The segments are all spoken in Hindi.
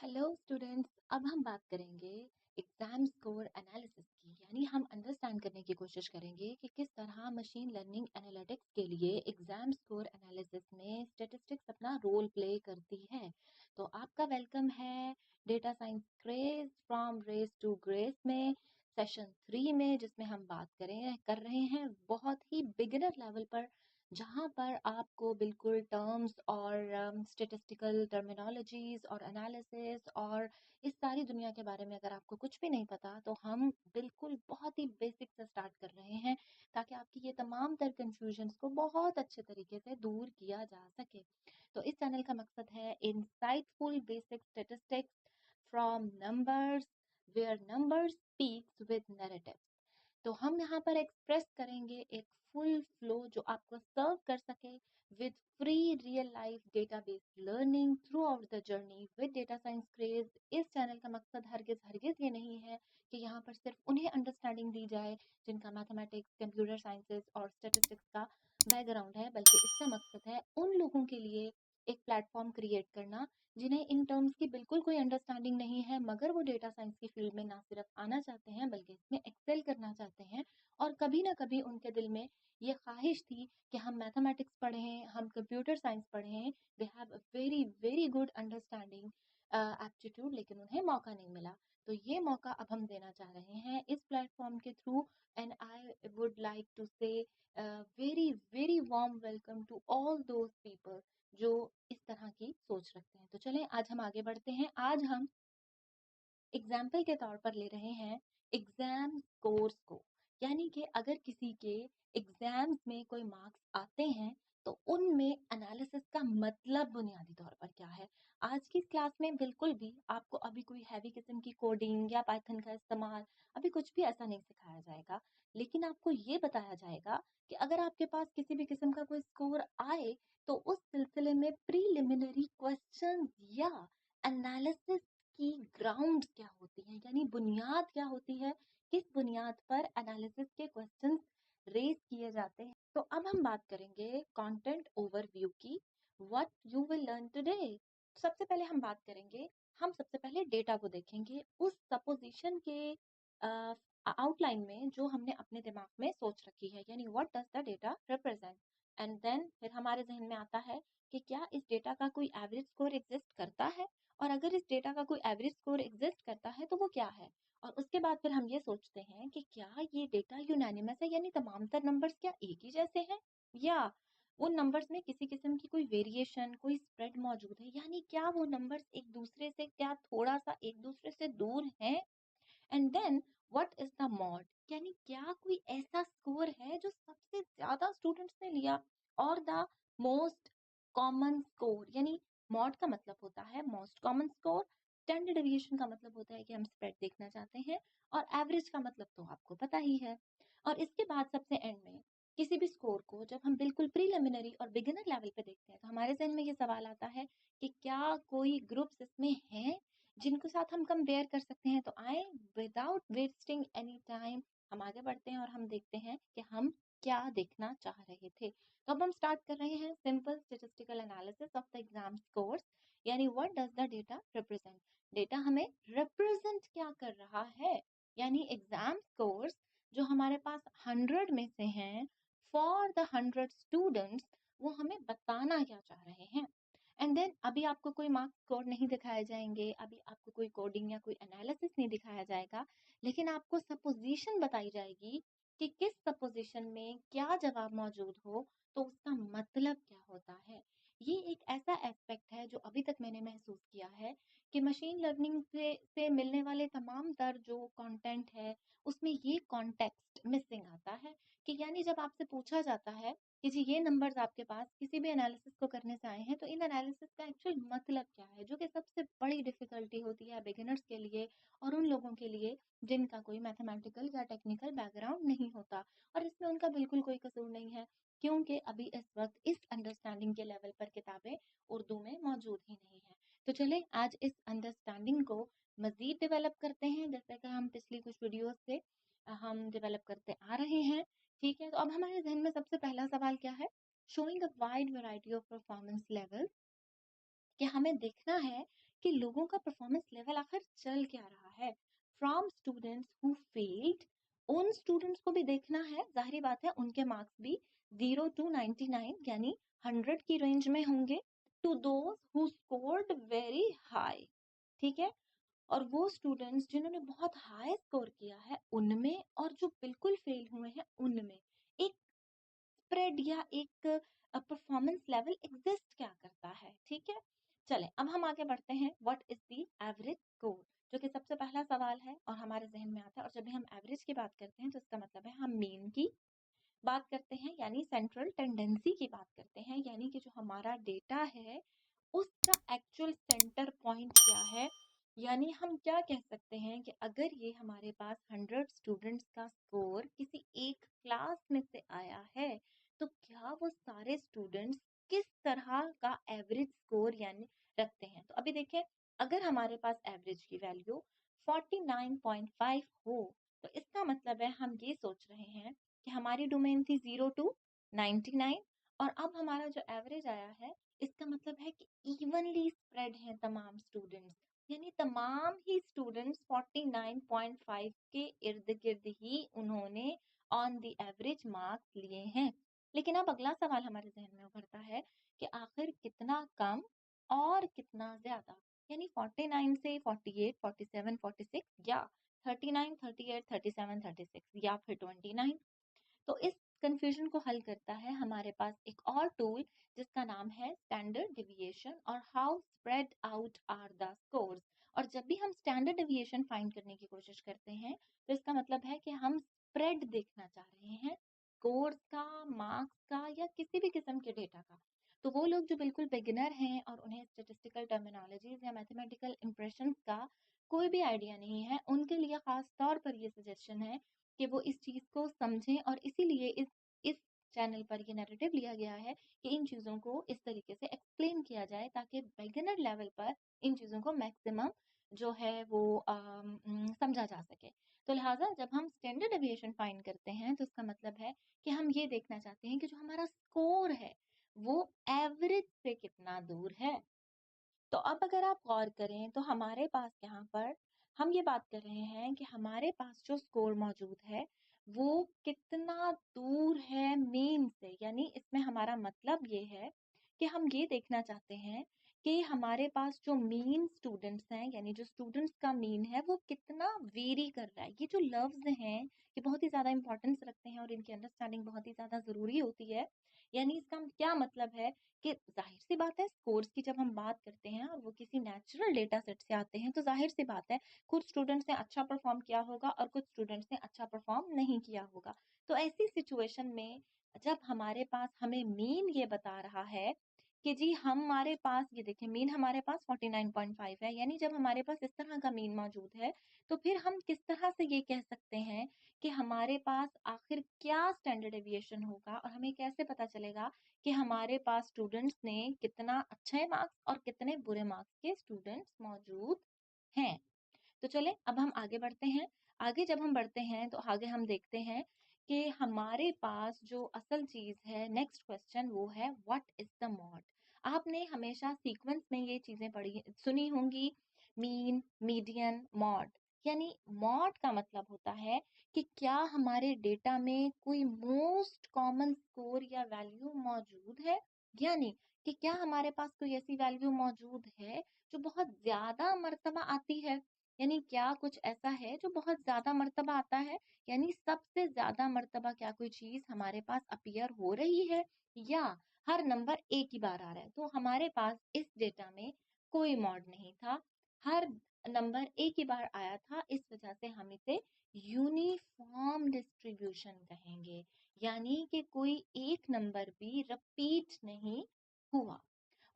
Hello students. अब हम बात करेंगे एग्जाम स्कोर एनालिसिस की। यानी हम अंडरस्टैंड करने की कोशिश करेंगे कि किस तरह मशीन लर्निंग एनालिटिक्स के लिए एग्जाम स्कोर एनालिसिस में स्टैटिस्टिक्स अपना रोल प्ले करती है। तो आपका वेलकम है data science craze from race to grace में सेशन 3 में, जिसमें हम बात कर रहे हैं बहुत ही बिगिनर लेवल पर, जहाँ पर आपको बिल्कुल टर्म्स और स्टेटिस्टिकल टर्मिनोलॉजीज और एनालिसिस और इस सारी दुनिया के बारे में अगर आपको कुछ भी नहीं पता, तो हम बिल्कुल बहुत ही बेसिक से स्टार्ट कर रहे हैं ताकि आपकी ये तमाम तर कंफ्यूजन्स को बहुत अच्छे तरीके से दूर किया जा सके। तो इस चैनल का मकसद है insightful basic statistics from numbers where numbers speaks with narratives. तो हम यहाँ पर एक्सप्रेस करेंगे एक फुल फ्लो जो आपको सर्व कर सके with free real life database learning through out the journey with data science craze. इस चैनल का मकसद हरगिज हरगिज ये नहीं है कि यहाँ पर सिर्फ उन्हें अंडरस्टैंडिंग दी जाए जिनका मैथमेटिक्स, कंप्यूटर साइंसेज और स्टेटिस्टिक्स का बैकग्राउंड है, बल्कि इसका मकसद है उन लोगों के लिए एक प्लेटफॉर्म क्रिएट करना जिन्हें इन टर्म्स की बिल्कुल कोई अंडरस्टैंडिंग नहीं है, मगर वो डेटा साइंस की फील्ड में ना सिर्फ आना चाहते हैं बल्कि इसमें एक्सेल करना चाहते हैं। और कभी ना कभी उनके दिल में ये ख्वाहिश थी कि हम मैथमेटिक्स पढ़ें, हम कंप्यूटर साइंस पढ़ें। They have a very very good understanding aptitude, लेकिन उन्हें मौका नहीं मिला। तो ये मौका अब हम देना चाह रहे हैं इस प्लेटफॉर्म के through. And I would like to say very very warm welcome to all those people जो इस तरह की सोच रखते हैं। तो चलें आज हम आगे बढ़ते हैं। आज हम एग्जाम्पल के तौर पर ले रहे हैं एग्जाम स्कोर्स को। यानी कि अगर किसी के एग्जाम्स में कोई मार्क्स आते हैं तो उनमें एनालिसिस का मतलब बुनियादी तौर पर क्या है। आज की क्लास में बिल्कुल भी आपको अभी कोई हैवी किस्म की कोडिंग या पाइथन का इस्तेमाल, अभी कुछ भी ऐसा नहीं सिखाया जाएगा। लेकिन आपको ये बताया जाएगा कि अगर आपके पास किसी भी किस्म का कोई स्कोर आए तो उस सिलसिले में प्रीलिमिनरी क्वेश्चंस या एनालिसिस की ग्राउंड क्या होती हैं, यानी बुनियाद क्या होती है, किस बुनियाद पर एनालिसिस के क्वेश्चंस रेज किए जाते हैं। तो अब हम बात करेंगे कंटेंट ओवरव्यू की, what you will learn today. सबसे पहले हम बात करेंगे, हम सबसे पहले डेटा को देखेंगे उस सपोजिशन के आउटलाइन में जो हमने अपने दिमाग में सोच रखी है, यानी what does the data represent. And then फिर हमारे जहन में आता है कि क्या इस डेटा का कोई एवरेज स्कोर एग्जिस्ट करता है, और अगर इस डेटा का कोई एवरेज स्कोर एग्जिस्ट करता है तो वो क्या है। और उसके बाद फिर हम ये सोचते हैं कि क्या ये डेटा यूनानिमस है, यानी तमाम तर नंबर्स क्या एक ही जैसे हैं, या उन नंबर्स में किसी किस्म की कोई वेरिएशन, कोई स्प्रेड मौजूद है, यानी क्या वो नंबर्स एक दूसरे से क्या थोड़ा सा एक दूसरे से दूर हैं। And then what is the mode, यानी क्या कोई ऐसा स्कोर है जो सबसे ज्यादा स्टूडेंट्स ने लिया, और द मोस्ट कॉमन स्कोर, यानी मॉड का मतलब होता है most common score, standard deviation का मतलब होता है कि हम स्प्रेड देखना चाहते हैं, और एवरेज का मतलब तो आपको पता ही है। और इसके बाद सबसे एंड में किसी भी स्कोर को जब हम बिल्कुल प्रीलिमिनरी और बिगिनर लेवल पे देखते हैं तो हमारे जहन में ये सवाल आता है कि क्या कोई ग्रुप्स इसमें हैं जिनको साथ हम कंपेयर कर सकते हैं। तो आए विदाउट वेस्टिंग एनी टाइम हम आगे बढ़ते हैं और हम देखते हैं कि हम क्या देखना चाह रहे थे। तो अब हम स्टार्ट कर रहे हैं simple statistical analysis of the exam scores, यानी what does the data represent. Data हमें रिप्रेजेंट क्या कर रहा है, यानी एग्जाम स्कोर्स जो हमारे पास 100 में से हैं फॉर द 100 स्टूडेंट्स, वो हमें बताना क्या चाह रहे हैं। एंड देन अभी आपको कोई मार्क्स स्कोर नहीं दिखाए जाएंगे, अभी आपको कोई कोडिंग या कोई एनालिसिस नहीं दिखाया जाएगा, लेकिन आपको सपोजिशन बताई जाएगी कि किस सपोजिशन में क्या जवाब मौजूद हो तो उसका मतलब क्या होता है। ये एक ऐसा एस्पेक्ट है जो अभी तक मैंने महसूस किया है कि मशीन लर्निंग से मिलने वाले तमाम तर जो कंटेंट है उसमें ये कॉन्टेक्स्ट मिसिंग आता है। कि यानी जब आपसे पूछा जाता है कि जी ये नंबर्स आपके पास किसी भी एनालिसिस को करने से आए हैं, तो इन एनालिसिस का एक्चुअल मतलब क्या है, जो कि सबसे बड़ी डिफिकल्टी होती है बिगिनर्स के लिए और उन लोगों के लिए जिनका कोई मैथमेटिकल या टेक्निकल बैकग्राउंड नहीं होता। और इसमें उनका बिल्कुल कोई कसूर नहीं है, क्योंकि अभी इस वक्त इस अंडरस्टैंडिंग के लेवल पर किताबें उर्दू में मौजूद ही नहीं है। तो चले आज इस अंडरस्टैंडिंग को मजीद डेवलप करते हैं, जैसे कि हम पिछली कुछ वीडियोस से हम डेवलप करते आ रहे हैं। ठीक है, तो अब हमारे ज़हन में सबसे पहला सवाल क्या है? Showing a wide variety of performance level, कि हमें देखना है कि लोगों का परफॉर्मेंस लेवल आखिर चल क्या रहा है। फ्रॉम स्टूडेंट्स हु फेल्ड, उन स्टूडेंट्स को भी देखना है, जाहिर बात है उनके मार्क्स भी 0 to 99 यानी 100 की रेंज में होंगे, to those who scored very high, ठीक है। और वो स्टूडेंट्स जिन्होंने बहुत हाई स्कोर किया है उनमें, और जो बिल्कुल फेल हुए हैं उनमें एक स्प्रेड या एक परफॉर्मेंस लेवल एग्जिस्ट क्या करता है, ठीक है। चलें अब हम आगे बढ़ते हैं। What is the average score, जो कि सबसे पहला सवाल है और हमारे जहन में आता है। और जब भी हम एवरेज की बात करते हैं तो इसका मतलब है हम मीन की बात करते हैं, यानी सेंट्रल टेंडेंसी की बात करते हैं, यानी कि जो हमारा डेटा है उसका एक्चुअल सेंटर पॉइंट क्या है। यानी हम क्या कह सकते हैं कि अगर ये हमारे पास 100 स्टूडेंट्स का स्कोर किसी एक क्लास में से आया है, तो क्या वो सारे स्टूडेंट्स किस तरह का एवरेज स्कोर यानी रखते हैं। तो अभी देखें, अगर हमारे पास एवरेज की वैल्यू 49.5 हो, तो इसका मतलब है हम ये सोच रहे हैं कि हमारी डोमेन थी 0 to 99, और अब हमारा जो एवरेज आया है इसका मतलब है कि इवनली स्प्रेड हैं तमाम स्टूडेंट्स, यानी तमाम ही स्टूडेंट्स 49.5 के इर्द गिर्द ही उन्होंने ऑन द एवरेज मार्क्स लिए हैं। लेकिन अब अगला सवाल हमारे जहन में उभरता है कि आखिर कितना कम और कितना ज्यादा, यानी 49 से 48, 47, 46, या 39, 38, 37, 36, या फिर 29। तो इस कंफ्यूजन को हल करता है हमारे पास एक और टूल जिसका नाम है स्टैंडर्ड डिविएशन और how spread out are the scores. और जब भी हम स्टैंडर्ड डिविएशन फाइंड करने की कोशिश करते हैं तो इसका मतलब है कि हम स्प्रेड देखना चाह रहे हैं स्कोर्स का, मार्क्स का, या किसी भी किस्म के डेटा का। तो वो लोग जो बिल्कुल बिगिनर हैं और उन्हें स्टेटिस्टिकल टर्मिनोलॉजीज या मैथमेटिकल इंप्रेशंस का कोई भी आइडिया नहीं है, उनके लिए खास तौर पर ये सजेशन है कि वो इस चीज़ को समझें। और इसीलिए इस चैनल पर ये नैरेटिव लिया गया है कि इन चीज़ों को इस तरीके से एक्सप्लेन किया जाए ताकि बिगिनर लेवल पर इन चीज़ों को मैक्सिमम जो है वो समझा जा सके। तो लिहाजा जब हम स्टैंडर्ड डेविएशन फाइंड करते हैं तो इसका मतलब है कि हम ये देखना चाहते हैं कि जो हमारा स्कोर है वो एवरेज से कितना दूर है। तो अब अगर आप गौर करें तो हमारे पास यहाँ पर हम ये बात कर रहे हैं कि हमारे पास जो स्कोर मौजूद है वो कितना दूर है मीन से, यानी इसमें हमारा मतलब ये है कि हम ये देखना चाहते हैं कि हमारे पास जो मीन स्टूडेंट्स हैं, यानी जो स्टूडेंट्स का मीन है वो कितना वेरी कर रहा है। ये जो लफ्ज हैं ये बहुत ही ज्यादा इंपॉर्टेंस रखते हैं और इनकी अंडरस्टैंडिंग बहुत ही ज्यादा जरूरी होती है। यानी इसका क्या मतलब है कि जाहिर सी बात है स्कोर्स की जब हम बात करते हैं और वो किसी नेचुरल डेटा सेट से आते हैं तो जाहिर सी बात है कुछ स्टूडेंट्स ने अच्छा परफॉर्म किया होगा और कुछ स्टूडेंट्स ने अच्छा परफॉर्म नहीं किया होगा। तो ऐसी सिचुएशन में जब हमारे पास हमें मीन ये बता रहा है कि जी हमारे पास ये देखिए मीन हमारे पास 49.5 है, यानी जब हमारे पास इस तरह का मीन मौजूद है तो फिर हम किस तरह से ये कह सकते हैं कि हमारे पास आखिर क्या स्टैंडर्ड डेविएशन होगा और हमें कैसे पता चलेगा कि हमारे पास स्टूडेंट्स ने कितना अच्छे मार्क्स और कितने बुरे मार्क्स के स्टूडेंट्स मौजूद हैं। तो चलें अब हम आगे बढ़ते हैं। आगे जब हम बढ़ते हैं तो आगे हम देखते हैं कि हमारे पास जो असल चीज है, नेक्स्ट क्वेश्चन वो है व्हाट इज द मॉड। आपने हमेशा सीक्वेंस में ये चीजें पढ़ी सुनी होंगी, मीन, मीडियन, मॉड। यानी मॉड का मतलब होता है कि क्या हमारे डेटा में कोई मोस्ट कॉमन स्कोर या वैल्यू मौजूद है, यानी कि क्या हमारे पास कोई ऐसी वैल्यू मौजूद है जो बहुत ज्यादा मर्तबा आती है। यानी क्या कुछ ऐसा है जो बहुत ज्यादा मर्तबा आता है, यानी सबसे ज्यादा मर्तबा क्या कोई चीज हमारे पास अपीयर हो रही है, या हर नंबर एक ही बार आ रहा है। तो हमारे पास इस डेटा में कोई मॉड नहीं था, हर नंबर एक ही बार आया था, इस वजह से हम इसे यूनिफॉर्म डिस्ट्रीब्यूशन कहेंगे, यानी कि कोई एक नंबर भी रिपीट नहीं हुआ।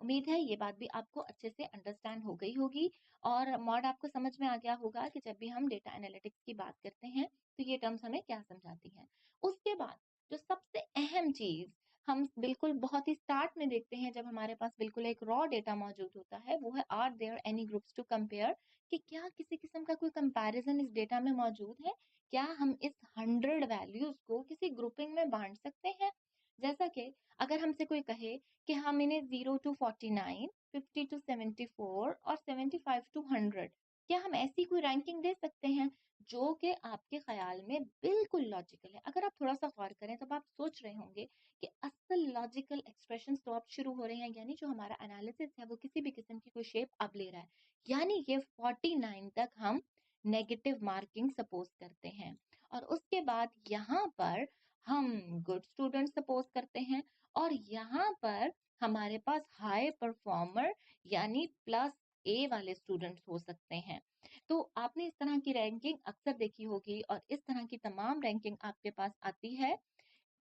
उम्मीद है ये बात भी आपको अच्छे से अंडरस्टैंड हो गई होगी और मॉड आपको समझ में आ गया होगा कि जब भी हम डेटा एनालिटिक्स की बात करते हैं तो ये टर्म्स हमें क्या समझाती हैं। उसके बाद जो सबसे अहम चीज हम बिल्कुल बहुत ही स्टार्ट में देखते हैं जब हमारे पास बिल्कुल एक रॉ डेटा मौजूद होता है वो है are there any groups to compare, कि क्या किसी किस्म का कोई कंपैरिजन इस डेटा में मौजूद है, क्या हम इस 100 वैल्यूज को किसी ग्रुपिंग में बांट सकते हैं। जैसा कि अगर हमसे कोई कहे कि हम इन्हें 0 to 49 50 to 74 और 75 to 100। क्या हम ऐसी कोई रैंकिंग दे सकते हैं जो कि आपके ख्याल में बिल्कुल लॉजिकल है? अगर आप थोड़ा-सा गौर करें तब आप सोच रहे होंगे कि असल लॉजिकल एक्सप्रेशंस तो अब शुरू हो रहे हैं, यानी जो हमारा एनालिसिस है वो किसी भी किस्म की कोई शेप अब ले रहा है। यानी कि 49 तक हम नेगेटिव मार्किंग सपोज करते हैं और उसके बाद यहाँ पर हम गुड स्टूडेंट सपोज करते हैं और यहाँ पर हमारे पास हाई परफॉर्मर यानी प्लस ए वाले स्टूडेंट्स हो सकते हैं। तो आपने इस तरह की रैंकिंग अक्सर देखी होगी और इस तरह की तमाम रैंकिंग आपके पास आती है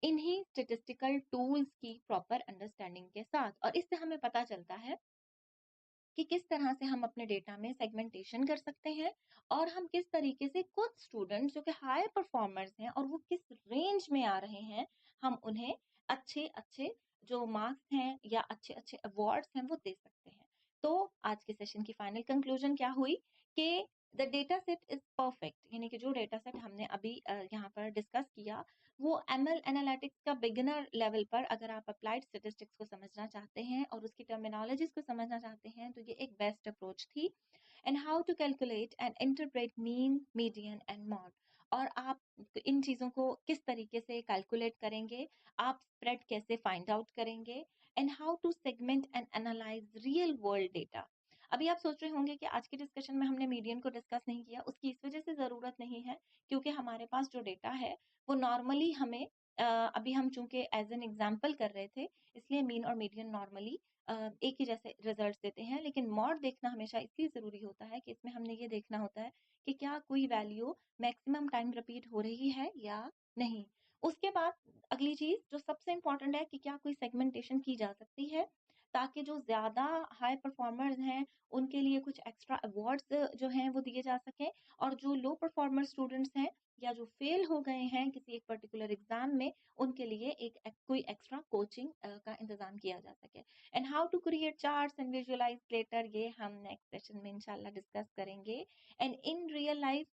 इन्हीं स्टेटिस्टिकल टूल्स की प्रॉपर अंडरस्टैंडिंग के साथ, और इससे हमें पता चलता है कि किस तरह से हम अपने डेटा में सेगमेंटेशन कर सकते हैं और हम किस तरीके से कुछ स्टूडेंट्स जो कि हाई परफॉर्मर्स हैं और वो किस रेंज में आ रहे हैं, हम उन्हें अच्छे अच्छे जो मार्क्स हैं या अच्छे अच्छे अवार्ड्स हैं वो दे सकते हैं। तो आज के सेशन की फाइनल कंक्लूजन क्या हुई कि the data set is perfect, यानी कि जो डेटा सेट हमने अभी यहाँ पर डिस्कस किया वो एमएल एनालिटिक्स का बिगिनर लेवल पर अगर आप अप्लाइड स्टैटिस्टिक्स को समझना चाहते हैं और उसकी टर्मिनोलॉजीज को समझना चाहते हैं तो ये एक बेस्ट अप्रोच थी। And how to calculate and interpret mean median and mode, और आप इन चीज़ों को किस तरीके से कैलकुलेट करेंगे, आप स्प्रेड कैसे फाइंड आउट करेंगे, and how to segment and analyse real world data. अभी आप सोच रहे होंगे कि आज के डिस्कशन में हमने मीडियन को डिस्कस नहीं किया, उसकी इस वजह से ज़रूरत नहीं है क्योंकि हमारे पास जो डेटा है वो नॉर्मली हमें अभी हम चूंकि एज एन एग्जाम्पल कर रहे थे इसलिए मीन और मीडियन नॉर्मली एक ही जैसे रिजल्ट्स देते हैं, लेकिन मॉड देखना हमेशा इसलिए ज़रूरी होता है कि इसमें हमने ये देखना होता है कि क्या कोई वैल्यू मैक्सिमम टाइम रिपीट हो रही है या नहीं। उसके बाद अगली चीज़ जो सबसे इम्पॉर्टेंट है कि क्या कोई सेगमेंटेशन की जा सकती है ताकि जो ज़्यादा हाई परफॉर्मर्स हैं उनके लिए कुछ एक्स्ट्रा अवार्ड्स जो हैं वो दिए जा सकें, और जो लो परफॉर्मर स्टूडेंट्स हैं या जो फेल हो गए हैं किसी एक पर्टिकुलर एग्जाम में उनके लिए कोई एक्स्ट्रा कोचिंग का इंतजाम किया जा सके। And how to create charts and visualise later, ये हम नेक्स्ट सेशन में इंशाल्लाह डिस्कस करेंगे। And in real life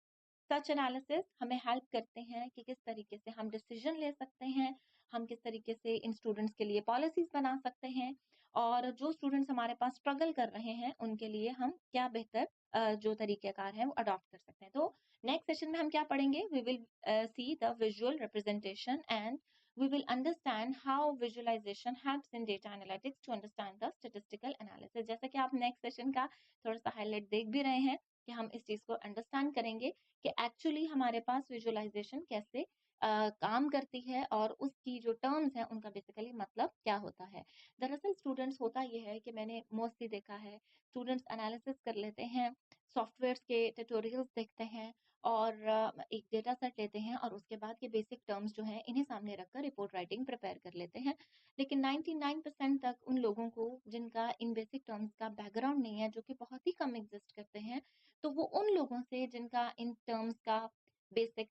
such analysis हमें हेल्प करते हैं कि किस तरीके से हम डिसीजन ले सकते हैं, हम किस तरीके से इन स्टूडेंट्स के लिए पॉलिसीज बना सकते हैं, और जो स्टूडेंट्स हमारे पास स्ट्रगल कर रहे हैं उनके लिए हम क्या बेहतर जो तरीक़ेकार हैं वो अडॉप्ट कर सकते हैं। तो नेक्स्ट सेशन में हम क्या पढ़ेंगे, we will see the visual representation and we will understand how visualization helps in data analytics to understand the statistical analysis। जैसा कि आप नेक्स्ट सेशन का थोड़ा सा हाईलाइट देख भी रहे हैं कि हम इस चीज़ को अंडरस्टैंड करेंगे कि एक्चुअली हमारे पास विजुअलाइजेशन कैसे काम करती है और उसकी जो टर्म्स हैं उनका बेसिकली मतलब क्या होता है। दरअसल स्टूडेंट्स होता ये है कि मैंने मोस्टली देखा है स्टूडेंट्स एनालिसिस कर लेते हैं, सॉफ्टवेयर्स के ट्यूटोरियल्स देखते हैं और एक डेटा सेट लेते हैं और उसके बाद ये बेसिक टर्म्स जो हैं इन्हें सामने रखकर रिपोर्ट राइटिंग प्रिपेयर कर लेते हैं। लेकिन 99% तक उन लोगों को जिनका इन बेसिक टर्म्स का बैकग्राउंड नहीं है, जो कि बहुत ही कम एग्जिस्ट करते हैं, तो वो उन लोगों से जिनका इन टर्म्स का बेसिक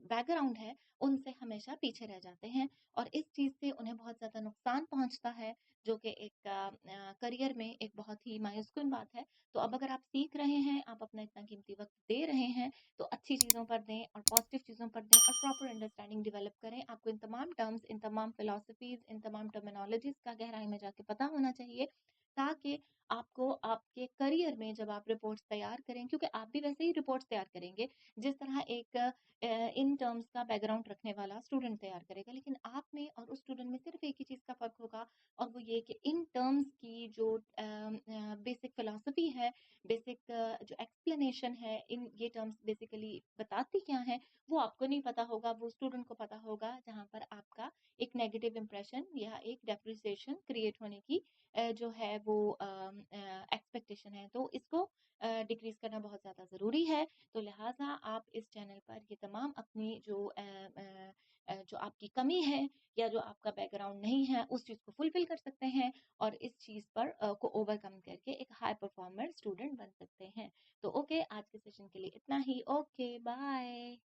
बैकग्राउंड है उनसे हमेशा पीछे रह जाते हैं और इस चीज़ से उन्हें बहुत ज़्यादा नुकसान पहुंचता है, जो कि एक करियर में एक बहुत ही मायूसकुन बात है। तो अब अगर आप सीख रहे हैं, आप अपना इतना कीमती वक्त दे रहे हैं, तो अच्छी चीज़ों पर दें और पॉजिटिव चीज़ों पर दें और प्रॉपर अंडरस्टैंडिंग डेवलप करें। आपको इन तमाम टर्म्स, इन तमाम फिलॉसफीज़, इन तमाम टर्मिनोलॉजीज़ का गहराई में जाके पता होना चाहिए ताकि आपको आपके करियर में जब आप रिपोर्ट्स तैयार करें, क्योंकि आप भी वैसे ही रिपोर्ट्स तैयार करेंगे जिस तरह एक इन टर्म्स का बैकग्राउंड रखने वाला स्टूडेंट तैयार करेगा, लेकिन आप में और उस स्टूडेंट में सिर्फ एक ही चीज़ का फ़र्क होगा और वो ये कि इन टर्म्स की जो बेसिक फिलॉसफी है, बेसिक जो एक्सप्लेनेशन है, इन ये टर्म्स बेसिकली बताती क्या हैं, वो आपको नहीं पता होगा, वो स्टूडेंट को पता होगा, जहाँ पर आपका एक नेगेटिव इंप्रेशन या एक डेप्रिसिएशन क्रिएट होने की जो है वो एक्सपेक्टेशन है। तो इसको डिक्रीज़ करना बहुत ज़्यादा ज़रूरी है। तो लिहाज़ा आप इस चैनल पर ये तमाम अपनी जो आपकी कमी है या जो आपका बैकग्राउंड नहीं है उस चीज़ को फुलफ़िल कर सकते हैं और इस चीज़ पर को ओवरकम करके एक हाई परफॉर्मर स्टूडेंट बन सकते हैं। तो ओके, आज के सेशन के लिए इतना ही। Okay, bye.